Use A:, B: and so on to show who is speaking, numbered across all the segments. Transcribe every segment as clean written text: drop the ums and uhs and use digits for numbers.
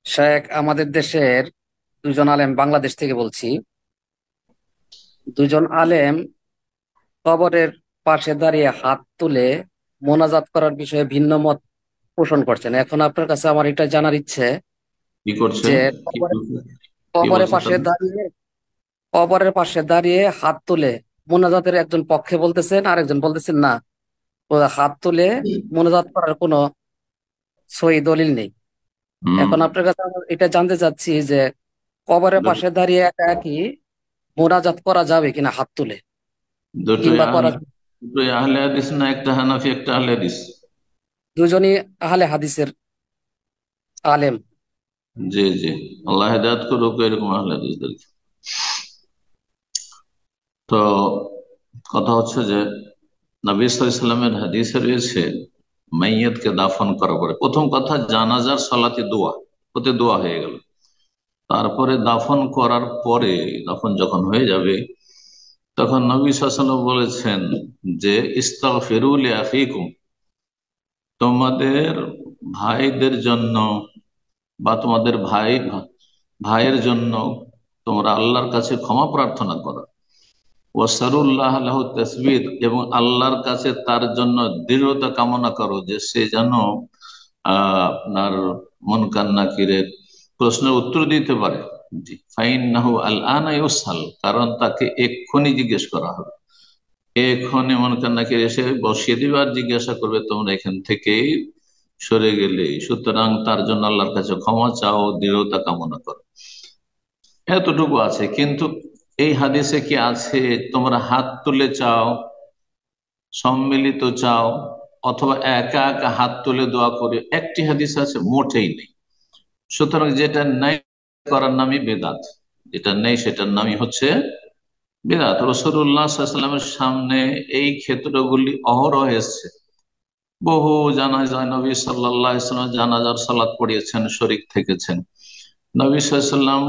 A: শেখ, আমাদের দেশের দুজন আলেম, বাংলাদেশ থেকে বলছি। দুজন আলেম কবরের পাশে দাঁড়িয়ে হাত তুলে মোনাজাত করার বিষয়ে ভিন্ন মত পোষণ করছেন। এখন আপনার কাছে আমার এটা জানার ইচ্ছে
B: কি করছে?
A: যে
B: কি
A: কবরের
B: বলছে? কি
A: কবরের
B: বলছে
A: পাশে
B: তারা?
A: দাঁড়িয়ে কবরের পাশে দাঁড়িয়ে হাত তুলে মোনাজাতের একজন পক্ষে বলতেছেন, আর একজন বলতেছেন না, ও হাত তুলে মোনাজাত করার কোনো সহি দলিল নেই।
B: হুম।
A: এখন আপনার কাছে আমার এটা জানতে চাচ্ছি যে কবরের
B: দু-
A: পাশে দাঁড়িয়ে একা একই মোনাজাত করা যাবে কিনা হাত তুলে,
B: দুটোই
A: কিংবা করা।
B: আহলে দুটোই আহলে হাদিস না একটা হানাফি একটা আহলে হাদিস?
A: দুজনই আহলে হাদিসের আলেম।
B: জি জি। আল্লাহ হেদায়েত করুক এরকম আহলে হাদিসদেরকে। তো কথা হচ্ছে যে নবী সাল্লাল্লাহু আলাইহি সাল্লামের হাদিসে রয়েছে মাইয়াতকে দাফন করার পরে প্রথম কথা জানাজার সালাতে দোয়া, ওতে দোয়া হয়ে গেল। তারপরে দাফন করার পরে, দাফন যখন হয়ে যাবে, তখন নবী সাল্লাল্লাহু আলাইহি ওয়াসাল্লাম বলেছেন যে ইস্তাগফিরু লিআখিকুম, তোমাদের ভাইদের জন্য বা তোমাদের ভাইয়ের জন্য তোমরা আল্লাহর কাছে ক্ষমা প্রার্থনা করো। ওয়াসারুল্লাহ লাহু তাসবিত, এবং আল্লাহর কাছে তার জন্য দৃঢ়তা কামনা করো যে সে যেন আপনার মুনকার নাকিরের প্রশ্নের উত্তর দিতে পারে। জি, ফাইন্নাহু আল আনা ইউসাল, কারণ তাকে এক্ষুনি জিজ্ঞেস করা হবে। এক্ষুনি মুনকার নাকির এসে বসিয়ে দিবে আর জিজ্ঞাসা করবে তোমরা এখান থেকে সরে গেলে, সুতরাং তার জন্য আল্লাহর কাছে ক্ষমা চাও, দৃঢ়তা কামনা করো। এতটুকু আছে, কিন্তু এই হাদিসে কি আছে তোমরা হাত তুলে চাও, সম্মিলিত চাও, অথবা একা একা হাত তুলে দোয়া করে? একটি হাদিস আছে, মোটেই নেই। সুতরাং যেটা নাই করার নামই বেদাত, যেটা নেই সেটার নামই হচ্ছে বেদাত। রাসূলুল্লাহ সাল্লাল্লাহু আলাইহি ওয়াসাল্লামের সামনে এই ক্ষেত্রগুলি অহরহ এসেছে। বহু জানাজায় নবী সাল্লাল্লাহু আলাইহি ওয়াসাল্লাম জানাজার সালাত পড়িয়েছেন, শরীক থেকেছেন। নবী সাল্লাল্লাহু আলাইহি ওয়াসাল্লাম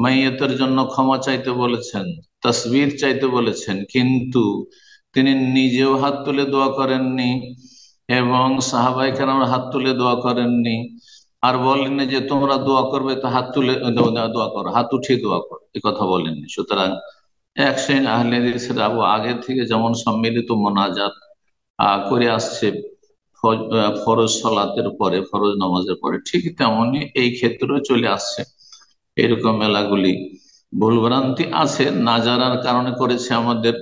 B: মাইয়তের জন্য ক্ষমা চাইতে বলেছেন, তাসবির চাইতে বলেছেন, কিন্তু তিনি নিজেও হাত তুলে দোয়া করেননি এবং সাহাবায়ে কেরাম হাত তুলে দোয়া করেননি। আর বলেননি যে তোমরা দোয়া করবে তো হাত তুলে দোয়া করো, হাত উঠিয়ে দোয়া করো, এ কথা বলেননি। সুতরাং এক শ্রেণী আহলে হাদিসেরা আগে থেকে যেমন সম্মিলিত মোনাজাত করে আসছে ফরজ সালাতের পরে, ফরজ নামাজের পরে, ঠিক তেমনি এই ক্ষেত্রেও চলে আসছে। এরকম মেলাগুলি ভুলভ্রান্তি আছে, না জানার কারণে করেছে আমাদের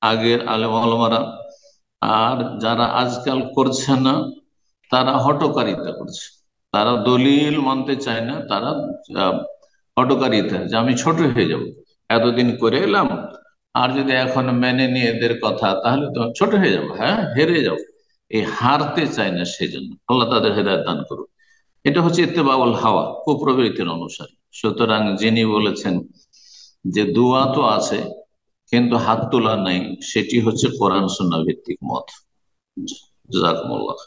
B: আগের আলেম ওলামারা। আর যারা আজকাল করছে না, তারা হঠকারিতা করছে। তারা দলিল মানতে চায় না, তারা আহ, হঠকারিতা, যে আমি ছোট হয়ে যাব, এতদিন করে এলাম, আর যদি এখন মেনে নিয়ে এদের কথা, তাহলে তো ছোট হয়ে যাবো, হ্যাঁ হেরে যাবো। এই হারতে চায় না, সেজন্য আল্লাহ তাদের হেদায়েত দান করুক। এটা হচ্ছে ইত্তেবাউল হাওয়া, কুপ্রবৃত্তির অনুসারী। সুতরাং যিনি বলেছেন যে দোয়া তো আছে কিন্তু হাত তোলা নাই, সেটি হচ্ছে কোরআন সুন্নাহ ভিত্তিক মত। জাযাকুমুল্লাহ।